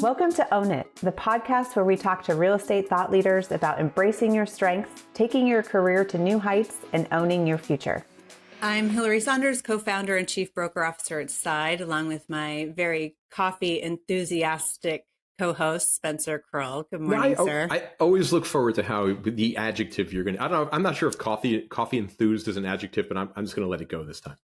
Welcome to Own It, the podcast where we talk to real estate thought leaders about embracing your strengths, taking your career to new heights, and owning your future. I'm Hillary Saunders, co-founder and chief broker officer at Side, along with my very coffee enthusiastic co-host, Spencer Kroll. Good morning, sir. I always look forward to how the adjective you're going to, I don't know, I'm not sure if coffee enthused is an adjective, but I'm just going to let it go this time.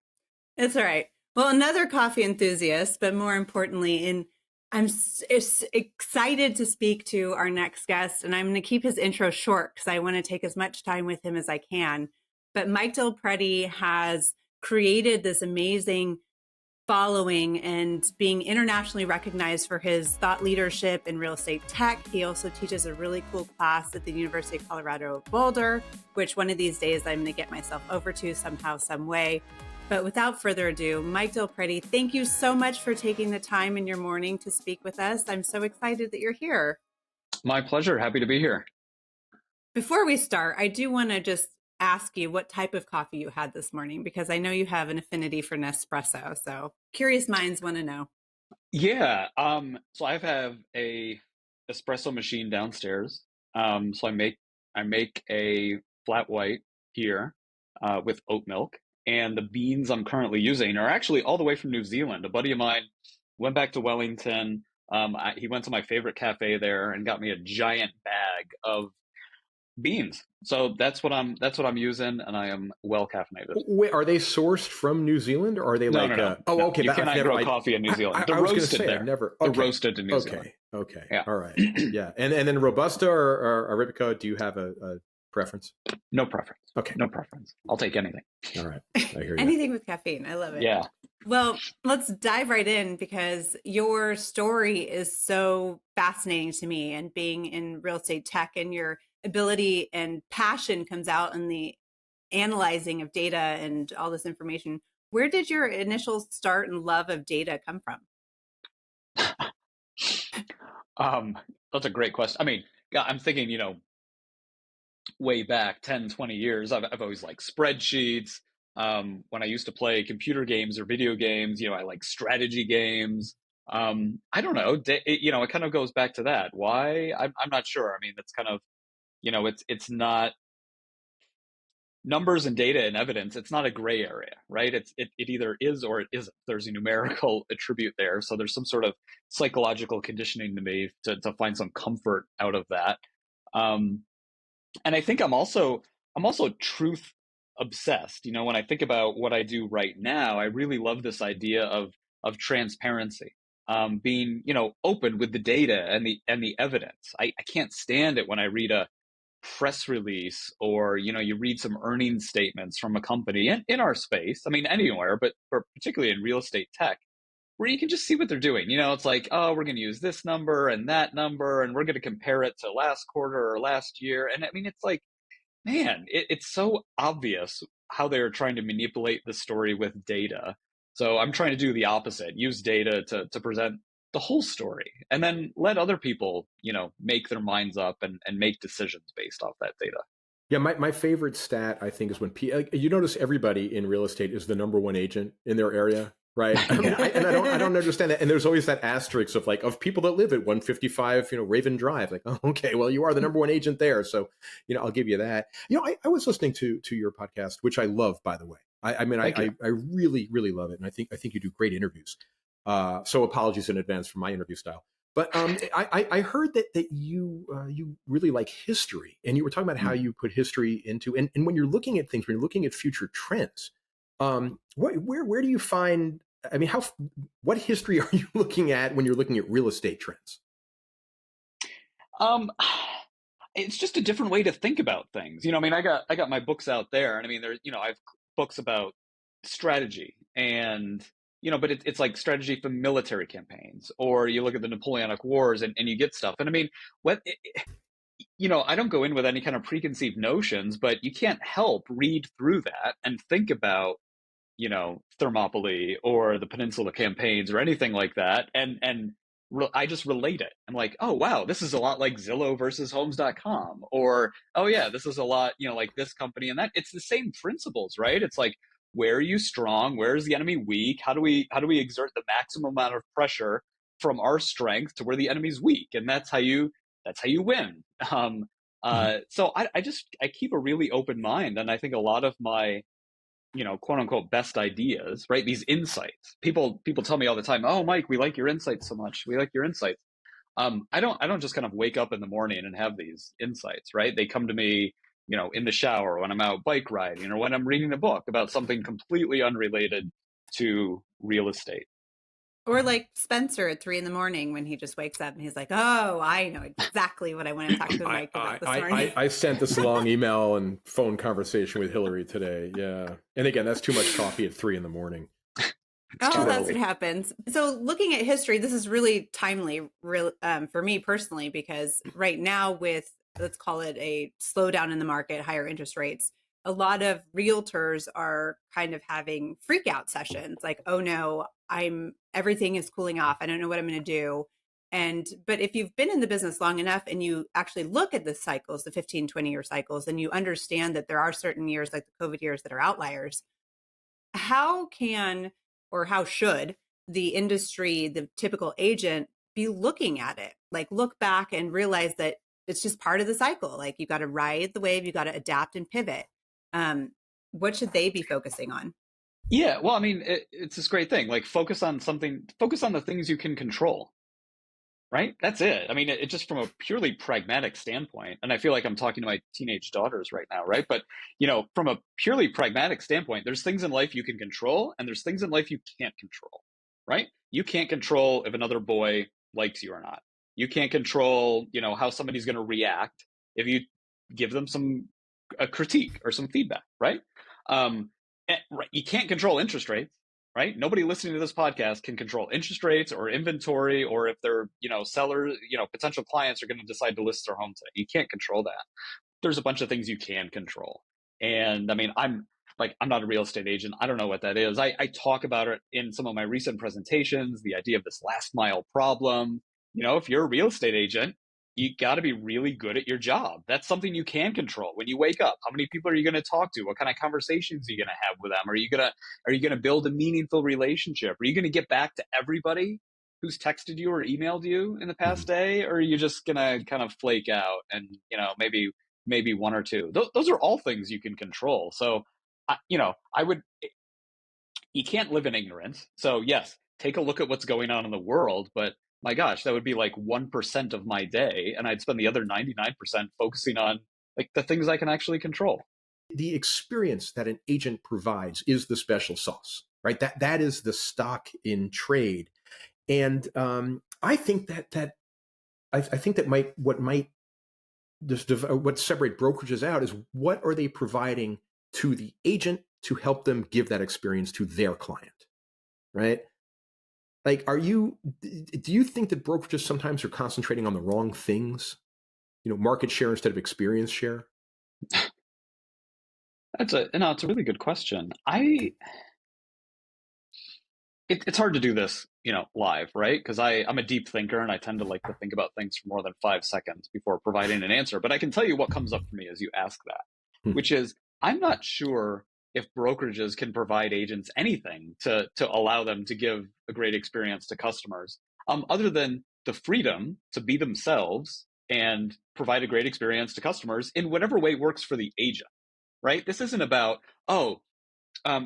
It's all right. Well, another coffee enthusiast, but more importantly, I'm excited to speak to our next guest, and I'm going to keep his intro short because I want to take as much time with him as I can. But Mike DelPrete has created this amazing following and being internationally recognized for his thought leadership in real estate tech. He also teaches a really cool class at the University of Colorado Boulder, which one of these days I'm going to get myself over to somehow, some way. But without further ado, Mike DelPrete, thank you so much for taking the time in your morning to speak with us. I'm so excited that you're here. My pleasure. Happy to be here. Before we start, I do want to just ask you what type of coffee you had this morning, because I know you have an affinity for Nespresso. So curious minds want to know. Yeah. So I have a espresso machine downstairs. So I make a flat white here with oat milk. And the beans I'm currently using are actually all the way from New Zealand. A buddy of mine went back to Wellington. He went to my favorite cafe there and got me a giant bag of beans. So that's what I'm using, and I am well caffeinated. Wait, are they sourced from New Zealand, or are they No. Oh, okay. You cannot grow coffee in New Zealand. They're roasted there. Never. Okay. They're roasted in New Zealand. Okay. Yeah. All right. Yeah. And then Robusta or Arabica, do you have a preference? No preference. Okay. No preference. I'll take anything. All right. I hear you. Anything with caffeine. I love it. Yeah. Well, let's dive right in, because your story is so fascinating to me, and being in real estate tech and your ability and passion comes out in the analyzing of data and all this information. Where did your initial start and love of data come from? That's a great question. I mean, yeah, I'm thinking, way back 10, 20 years, I've always liked spreadsheets. When I used to play computer games or video games, I like strategy games. I don't know, it kind of goes back to that. Why? I'm not sure. I mean, that's kind of, it's not numbers and data and evidence. It's not a gray area, right? It either is or it isn't. There's a numerical attribute there. So there's some sort of psychological conditioning to me to find some comfort out of that. And I think I'm also truth obsessed. When I think about what I do right now, I really love this idea of transparency, being, open with the data and the evidence. I can't stand it when I read a press release or, you read some earnings statements from a company in our space. I mean, anywhere, but particularly in real estate tech, where you can just see what they're doing. It's like, oh, we're going to use this number and that number, and we're going to compare it to last quarter or last year. And I mean, it's like, man, it's so obvious how they're trying to manipulate the story with data. So I'm trying to do the opposite, use data to present the whole story, and then let other people, make their minds up and make decisions based off that data. Yeah, my favorite stat, I think, is when you notice everybody in real estate is the number one agent in their area. Right. I mean, I don't understand that. And there's always that asterisk of people that live at 155, Raven Drive. Like, oh, okay, well, you are the number one agent there. So, I'll give you that. I was listening to your podcast, which I love, by the way. I really, really love it. And I think you do great interviews. So apologies in advance for my interview style. But I heard that you really like history, and you were talking about how you put history into, and when you're looking at things, when you're looking at future trends, where do you find, I mean, what history are you looking at when you're looking at real estate trends? It's just a different way to think about things. I mean, I got my books out there, and I mean, I have books about strategy and, but it's like strategy for military campaigns, or you look at the Napoleonic Wars and you get stuff. And I mean, I don't go in with any kind of preconceived notions, but you can't help read through that and think about, Thermopylae or the Peninsula campaigns or anything like that. And I just relate it. I'm like, oh, wow, this is a lot like Zillow versus Homes.com. Or, oh, yeah, this is a lot, like this company and that. It's the same principles, right? It's like, where are you strong? Where is the enemy weak? How do we exert the maximum amount of pressure from our strength to where the enemy's weak, and that's how you win. So I keep a really open mind, and I think a lot of my, quote unquote best ideas, right? These insights. People tell me all the time, "Oh, Mike, we like your insights so much. We like your insights." I don't just kind of wake up in the morning and have these insights, right? They come to me, in the shower, when I'm out bike riding, or when I'm reading a book about something completely unrelated to real estate. Or like Spencer at 3 a.m. when he just wakes up and he's like, "Oh, I know exactly what I want to talk to Mike about this morning." I sent this long email and phone conversation with Hillary today. Yeah. And again, that's too much coffee at 3 a.m. Oh, that's what happens. So looking at history, this is really timely for me personally, because right now with, let's call it a slowdown in the market, higher interest rates, a lot of realtors are kind of having freak out sessions like, "Oh no, everything is cooling off. I don't know what I'm going to do." But if you've been in the business long enough and you actually look at the cycles, the 15, 20-year cycles, and you understand that there are certain years like the COVID years that are outliers, how can or how should the industry, the typical agent, be looking at it? Like, look back and realize that it's just part of the cycle. Like, you got to ride the wave, you got to adapt and pivot. What should they be focusing on? Yeah, well, I mean, it's this great thing. Like, focus on the things you can control, right? That's it. I mean, it just from a purely pragmatic standpoint, and I feel like I'm talking to my teenage daughters right now, right? But, from a purely pragmatic standpoint, there's things in life you can control, and there's things in life you can't control, right? You can't control if another boy likes you or not. You can't control, how somebody's going to react if you give them a critique or some feedback, right? You can't control interest rates, right? Nobody listening to this podcast can control interest rates or inventory, or if their, sellers, potential clients are going to decide to list their home today. You can't control that. There's a bunch of things you can control. And I mean, I'm not a real estate agent. I don't know what that is. I talk about it in some of my recent presentations, the idea of this last mile problem. If you're a real estate agent, you got to be really good at your job. That's something you can control. When you wake up, how many people are you going to talk to? What kind of conversations are you going to have with them? Are you going to build a meaningful relationship? Are you going to get back to everybody who's texted you or emailed you in the past day? Or are you just going to kind of flake out and, maybe one or two? Those are all things you can control. So, you can't live in ignorance. So yes, take a look at what's going on in the world, but my gosh, that would be like 1% of my day. And I'd spend the other 99% focusing on like the things I can actually control. The experience that an agent provides is the special sauce, right? That is the stock in trade. And I think that what separate brokerages out is what are they providing to the agent to help them give that experience to their client, right? Like, do you think that brokerages sometimes are concentrating on the wrong things? Market share instead of experience share? It's a really good question. It's hard to do this, live, right? Because I'm a deep thinker and I tend to like to think about things for more than 5 seconds before providing an answer. But I can tell you what comes up for me as you ask that, which is I'm not sure if brokerages can provide agents anything to allow them to give a great experience to customers, other than the freedom to be themselves and provide a great experience to customers in whatever way works for the agent, right? This isn't about,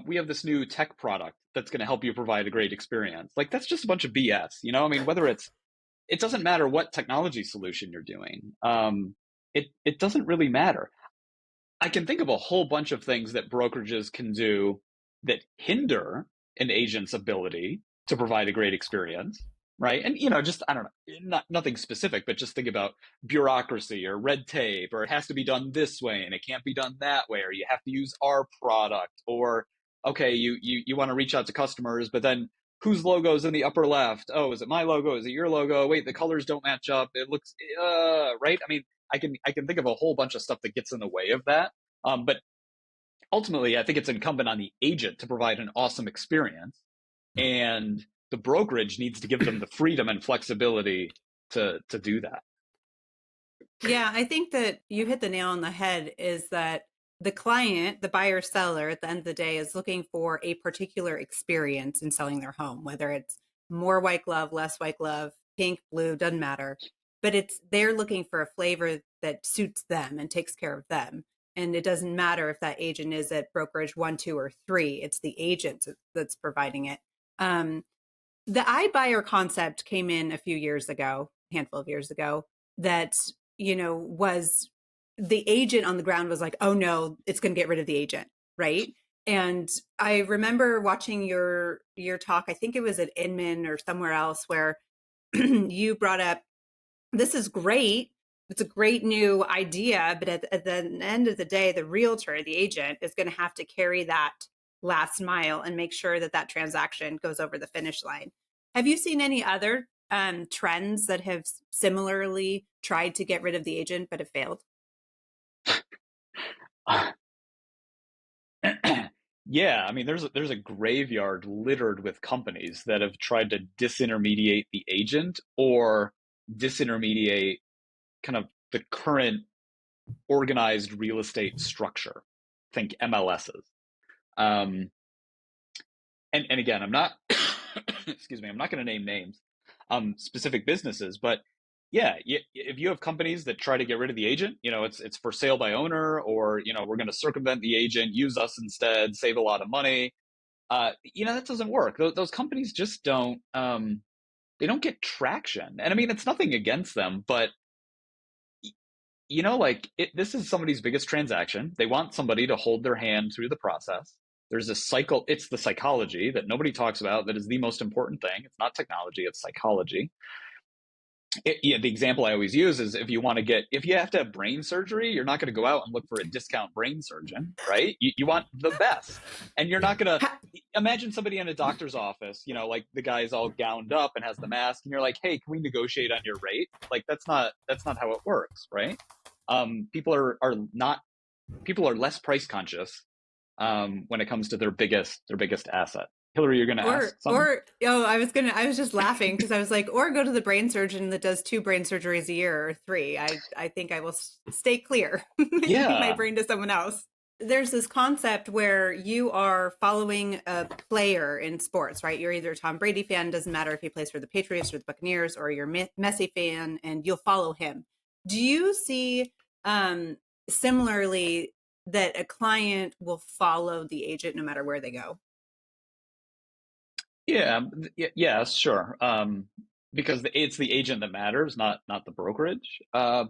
we have this new tech product that's going to help you provide a great experience. Like, that's just a bunch of BS, I mean, it doesn't matter what technology solution you're doing. It doesn't really matter. I can think of a whole bunch of things that brokerages can do that hinder an agent's ability to provide a great experience, right? And, just, I don't know, nothing specific, but just think about bureaucracy or red tape, or it has to be done this way and it can't be done that way, or you have to use our product, or, okay, you want to reach out to customers, but then whose logo is in the upper left? Oh, is it my logo? Is it your logo? Wait, the colors don't match up. It looks, right? I mean, I can think of a whole bunch of stuff that gets in the way of that. But ultimately, I think it's incumbent on the agent to provide an awesome experience, and the brokerage needs to give them the freedom and flexibility to do that. Yeah, I think that you hit the nail on the head, is that the client, the buyer seller at the end of the day, is looking for a particular experience in selling their home, whether it's more white glove, less white glove, pink, blue, doesn't matter. But they're looking for a flavor that suits them and takes care of them. And it doesn't matter if that agent is at brokerage 1, 2, or 3. It's the agent that's providing it. The iBuyer concept came in a few years ago, a handful of years ago, that, was the agent on the ground was like, oh no, it's going to get rid of the agent. Right. And I remember watching your talk, I think it was at Inman or somewhere else, where you brought up, this is great. It's a great new idea, but at the end of the day, the realtor, the agent, is going to have to carry that last mile and make sure that transaction goes over the finish line. Have you seen any other trends that have similarly tried to get rid of the agent but have failed? Yeah, I mean, there's a graveyard littered with companies that have tried to disintermediate the agent or disintermediate kind of the current organized real estate structure. Think MLSs. And again, I'm not, excuse me, I'm not going to name names, specific businesses, but yeah, if you have companies that try to get rid of the agent, it's for sale by owner, or, we're going to circumvent the agent, use us instead, save a lot of money. That doesn't work. Those companies just don't, they don't get traction. And I mean, it's nothing against them, but this is somebody's biggest transaction. They want somebody to hold their hand through the process. There's a cycle. It's the psychology that nobody talks about that is the most important thing. It's not technology, it's psychology. The example I always use is if you have to have brain surgery, you're not going to go out and look for a discount brain surgeon, right? You want the best. And you're not going to imagine somebody in a doctor's office, like the guy's all gowned up and has the mask, and you're like, hey, can we negotiate on your rate? Like, that's not how it works, right? People are less price conscious when it comes to their biggest asset. Hillary, you're going to ask something? I was just laughing because I was like, or go to the brain surgeon that does 2 brain surgeries a year or 3. I think I will stay clear. Yeah. Give my brain to someone else. There's this concept where you are following a player in sports, right? You're either a Tom Brady fan, doesn't matter if he plays for the Patriots or the Buccaneers, or you're a Messi fan and you'll follow him. Do you see similarly that a client will follow the agent no matter where they go? Yeah, sure. Because it's the agent that matters, not the brokerage. But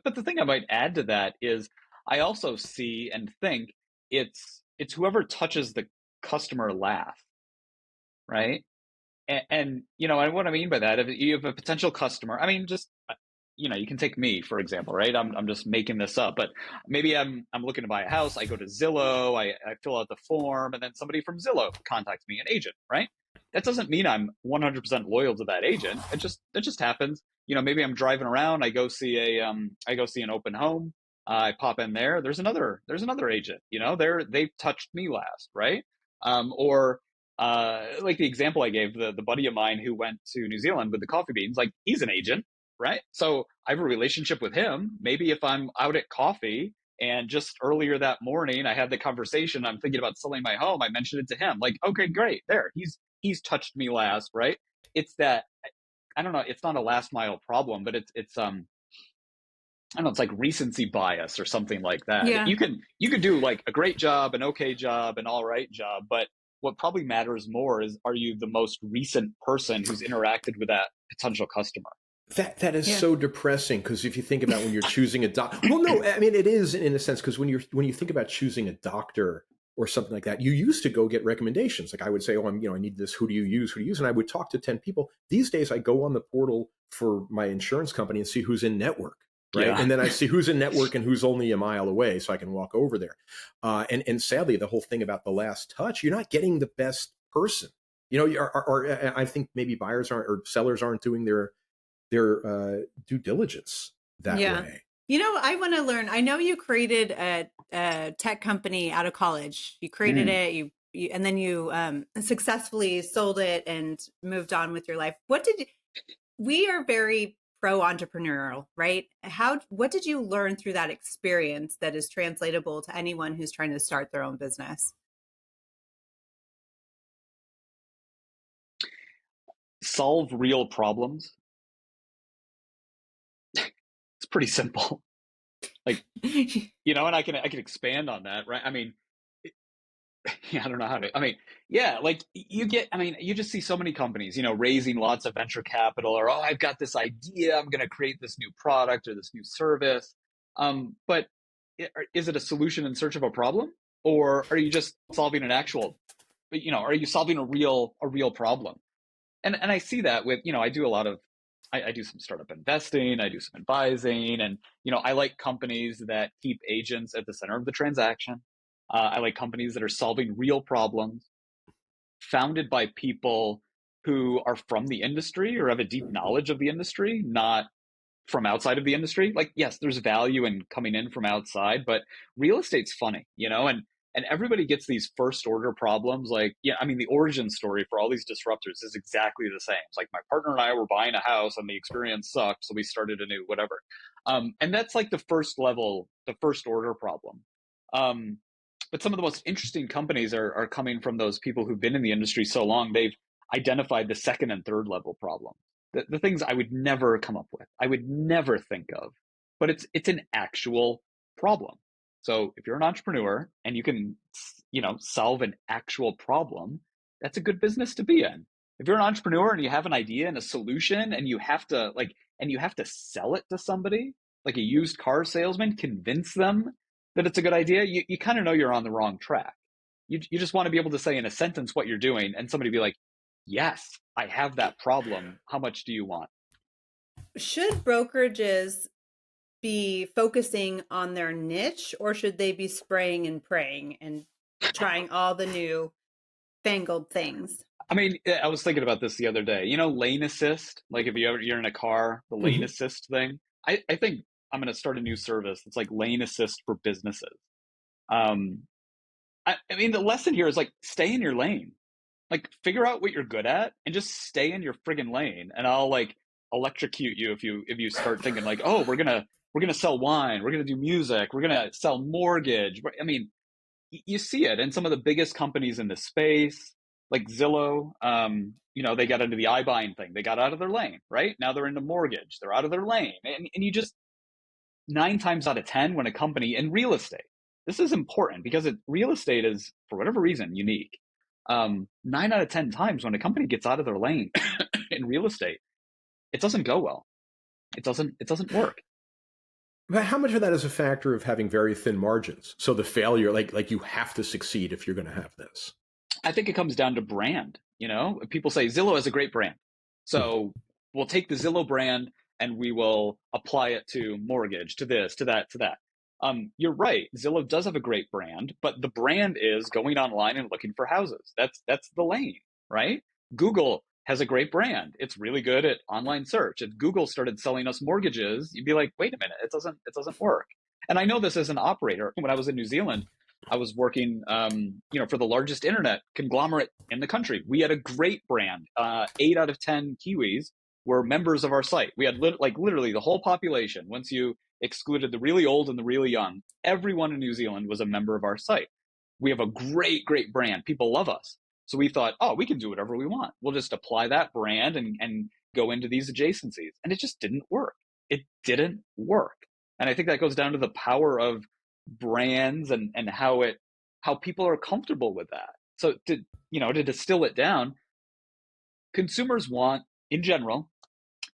the thing I might add to that is I also see and think it's whoever touches the customer last, right? And what I mean by that, if you have a potential customer, I mean, just you can take me for example, right? I'm just making this up, but maybe I'm looking to buy a house. I go to Zillow, I fill out the form, and then somebody from Zillow contacts me, an agent, right? That doesn't mean I'm 100% loyal to that agent. It just happens. Maybe I'm driving around. I go see an open home. I pop in there. There's another agent. They've touched me last, right? Or like the example I gave, the buddy of mine who went to New Zealand with the coffee beans. Like, he's an agent, right? So I have a relationship with him. Maybe if I'm out at coffee and just earlier that morning I had the conversation, I'm thinking about selling my home, I mentioned it to him. Like, okay, great, there, he's touched me last, right? It's that, I don't know, it's not a last mile problem, but it's I don't know, it's like recency bias or something like that. Yeah. You could do like a great job, an okay job, an all right job, but what probably matters more is, are you the most recent person who's interacted with that potential customer? That is so depressing, because if you think about when you're choosing a doctor, well, no, I mean, it is in a sense, because when you think about choosing a doctor or something like that, you used to go get recommendations. Like, I would say, I need this. Who do you use? And I would talk to 10 people. These days I go on the portal for my insurance company and see who's in network. Right. Yeah. And then I see who's in network and who's only a mile away, so I can walk over there. And sadly, the whole thing about the last touch, you're not getting the best person. Or I think maybe buyers aren't, or sellers aren't doing their due diligence that way. I want to learn. I know you created a tech company out of college. You created it, you and then you successfully sold it and moved on with your life. We are very pro-entrepreneurial, right? What did you learn through that experience that is translatable to anyone who's trying to start their own business? solve real problems. It's pretty simple. Like, and I can expand on that, right? I mean, yeah, I don't know how to. I mean, yeah, like you just see so many companies, raising lots of venture capital, or I've got this idea, I'm going to create this new product or this new service. But is it a solution in search of a problem, or are you just solving an actual? Are you solving a real problem? And I see that with I do a lot of I do some startup investing, I do some advising, and I like companies that keep agents at the center of the transaction. I like companies that are solving real problems, founded by people who are from the industry or have a deep knowledge of the industry, not from outside of the industry. Like, yes, there's value in coming in from outside, but real estate's funny, and everybody gets these first order problems. Like, the origin story for all these disruptors is exactly the same. It's like my partner and I were buying a house and the experience sucked, so we started a new whatever. And that's like the first order problem. But some of the most interesting companies are coming from those people who've been in the industry so long, they've identified the second and third level problem. The things I would never come up with, I would never think of, but it's an actual problem. So if you're an entrepreneur and you can, solve an actual problem, that's a good business to be in. If you're an entrepreneur and you have an idea and a solution and you have to sell it to somebody, like a used car salesman, convince them that it's a good idea, you kind of know you're on the wrong track. You just want to be able to say in a sentence what you're doing and somebody be like, yes, I have that problem. How much do you want? Should brokerages be focusing on their niche, or should they be spraying and praying and trying all the new fangled things? I mean, I was thinking about this the other day. Lane assist, like if you're in a car, the lane assist thing. I think I'm going to start a new service. It's like lane assist for businesses. I mean, the lesson here is like, stay in your lane. Like, figure out what you're good at and just stay in your friggin' lane. And I'll like electrocute you if you start thinking like, oh, we're gonna sell wine, we're gonna do music, we're gonna sell mortgage. I mean, you see it in some of the biggest companies in the space, like Zillow. They got into the iBuying thing. They got out of their lane, right? Now they're into mortgage. They're out of their lane. And you just, 9 times out of 10, when a company in real estate, this is important because real estate is, for whatever reason, unique. 9 out of 10 times when a company gets out of their lane in real estate, it doesn't go well. It doesn't work. But how much of that is a factor of having very thin margins? So the failure, like you have to succeed if you're going to have this. I think it comes down to brand. People say Zillow has a great brand, so we'll take the Zillow brand and we will apply it to mortgage, to this, to that, to that. You're right. Zillow does have a great brand, but the brand is going online and looking for houses. That's the lane, right? Google has a great brand. It's really good at online search. If Google started selling us mortgages, you'd be like, wait a minute, it doesn't work. And I know this as an operator. When I was in New Zealand, I was working, for the largest internet conglomerate in the country. We had a great brand. 8 out of 10 Kiwis were members of our site. We had literally the whole population. Once you excluded the really old and the really young, everyone in New Zealand was a member of our site. We have a great, great brand. People love us. So we thought, oh, we can do whatever we want. We'll just apply that brand and go into these adjacencies. And it just didn't work. It didn't work. And I think that goes down to the power of brands and how people are comfortable with that. So to distill it down, consumers want, in general,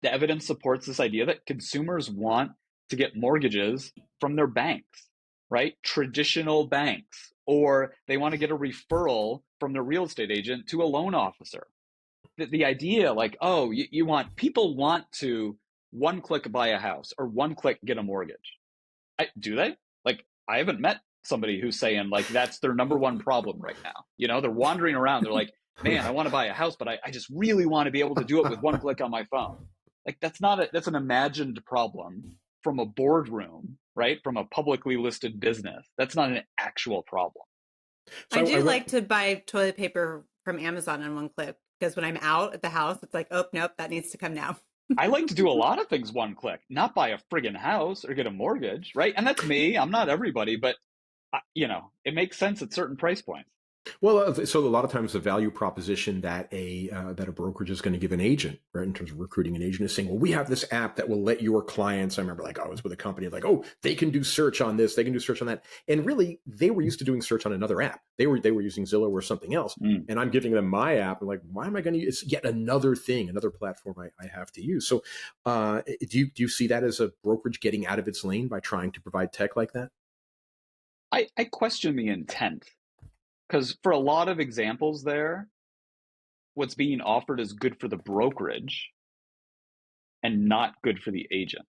the evidence supports this idea that consumers want to get mortgages from their banks, right? Traditional banks, or they want to get a referral from their real estate agent to a loan officer. The idea like, oh, people want to one click buy a house or one click get a mortgage. Do they? Like, I haven't met somebody who's saying like that's their number one problem right now. They're wandering around. They're like, man, I want to buy a house, but I just really want to be able to do it with one click on my phone. Like, that's an imagined problem from a boardroom, right? From a publicly listed business. That's not an actual problem. So I like to buy toilet paper from Amazon in one click, because when I'm out at the house, it's like, oh, nope, that needs to come now. I like to do a lot of things one click, not buy a friggin' house or get a mortgage, right? And that's me. I'm not everybody, but it makes sense at certain price points. Well, so a lot of times the value proposition that a brokerage is going to give an agent, right, in terms of recruiting an agent, is saying, well, we have this app that will let your clients. I remember, like, I was with a company like, oh, they can do search on this, they can do search on that, and really they were used to doing search on another app. They were using Zillow or something else, and I'm giving them my app. And like, why am I going to use yet another thing, another platform I have to use? So, do you see that as a brokerage getting out of its lane by trying to provide tech like that? I question the intent. Because for a lot of examples there, what's being offered is good for the brokerage and not good for the agent.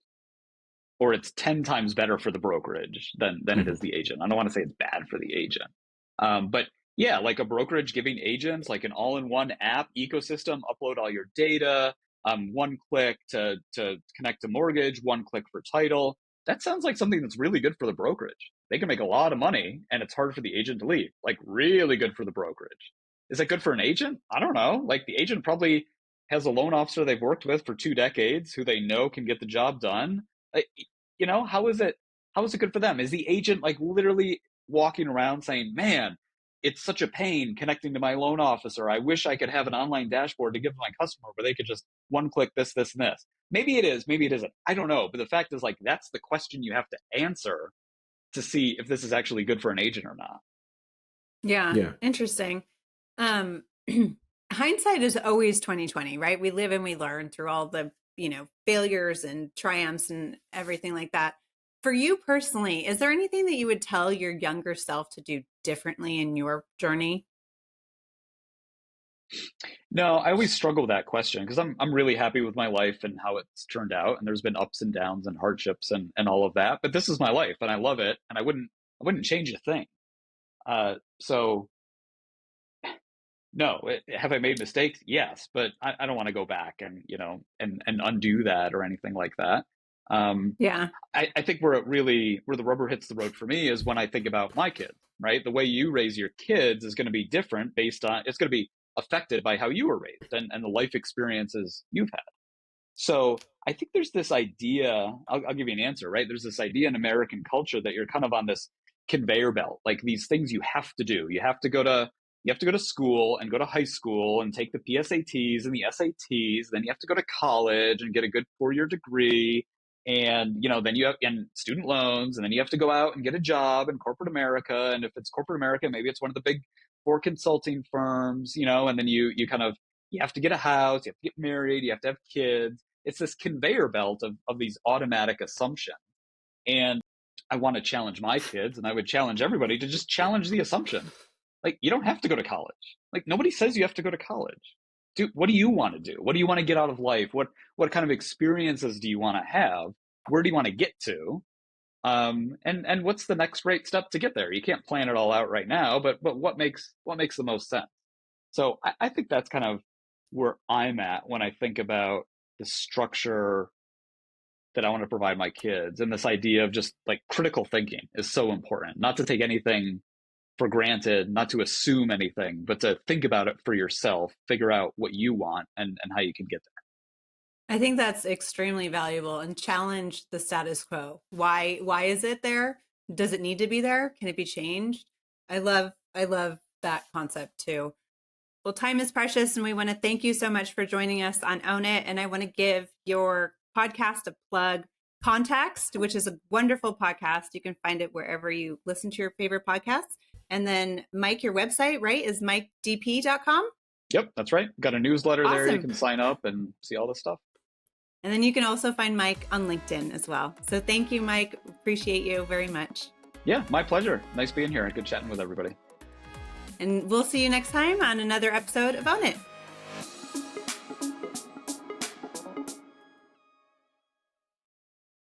Or it's 10 times better for the brokerage than it is the agent. I don't want to say it's bad for the agent. But yeah, like a brokerage giving agents like an all-in-one app ecosystem, upload all your data, one click to connect to mortgage, one click for title. That sounds like something that's really good for the brokerage. They can make a lot of money and it's hard for the agent to leave. Like, really good for the brokerage. Is it good for an agent? I don't know. Like, the agent probably has a loan officer they've worked with for 2 decades who they know can get the job done. How is it good for them? Is the agent like literally walking around saying, man, it's such a pain connecting to my loan officer. I wish I could have an online dashboard to give my customer where they could just one click this, this, and this. Maybe it is, maybe it isn't. I don't know. But the fact is, like, that's the question you have to answer to see if this is actually good for an agent or not. Yeah. Interesting. Hindsight is always 2020, right? We live and we learn through all the, failures and triumphs and everything like that. For you personally, is there anything that you would tell your younger self to do differently in your journey? No, I always struggle with that question because I'm really happy with my life and how it's turned out. And there's been ups and downs and hardships and all of that. But this is my life and I love it. And I wouldn't change a thing. So no, have I made mistakes? Yes, but I don't want to go back and undo that or anything like that. Yeah. I think where the rubber hits the road for me is when I think about my kids, right? The way you raise your kids is going to be different it's going to be affected by how you were raised and the life experiences you've had. So I think there's this idea, I'll give you an answer, right? There's this idea in American culture that you're kind of on this conveyor belt, like these things you have to do. You have to go to school and go to high school and take the PSATs and the SATs. Then you have to go to college and get a good 4-year degree. And, then you have student loans, and then you have to go out and get a job in corporate America. And if it's corporate America, maybe it's one of the big 4 consulting firms, and then you have to get a house, you have to get married, you have to have kids. It's this conveyor belt of these automatic assumptions. And I want to challenge my kids, and I would challenge everybody to just challenge the assumption. Like, you don't have to go to college. Like, nobody says you have to go to college. Dude, what do you want to do? What do you want to get out of life? What kind of experiences do you want to have? Where do you want to get to? And what's the next right step to get there? You can't plan it all out right now, but what makes the most sense? So I think that's kind of where I'm at when I think about the structure that I want to provide my kids. And this idea of just like critical thinking is so important, not to take anything for granted, not to assume anything, but to think about it for yourself, figure out what you want and how you can get there. I think that's extremely valuable, and challenge the status quo. Why is it there? Does it need to be there? Can it be changed? I love that concept too. Well, time is precious, and we want to thank you so much for joining us on Own It. And I want to give your podcast a plug. Context, which is a wonderful podcast. You can find it wherever you listen to your favorite podcasts. And then Mike, your website, right, is mikedp.com? Yep, that's right. Got a newsletter there. You can sign up and see all this stuff. And then you can also find Mike on LinkedIn as well. So thank you, Mike. Appreciate you very much. Yeah, my pleasure. Nice being here and good chatting with everybody. And we'll see you next time on another episode of Own It.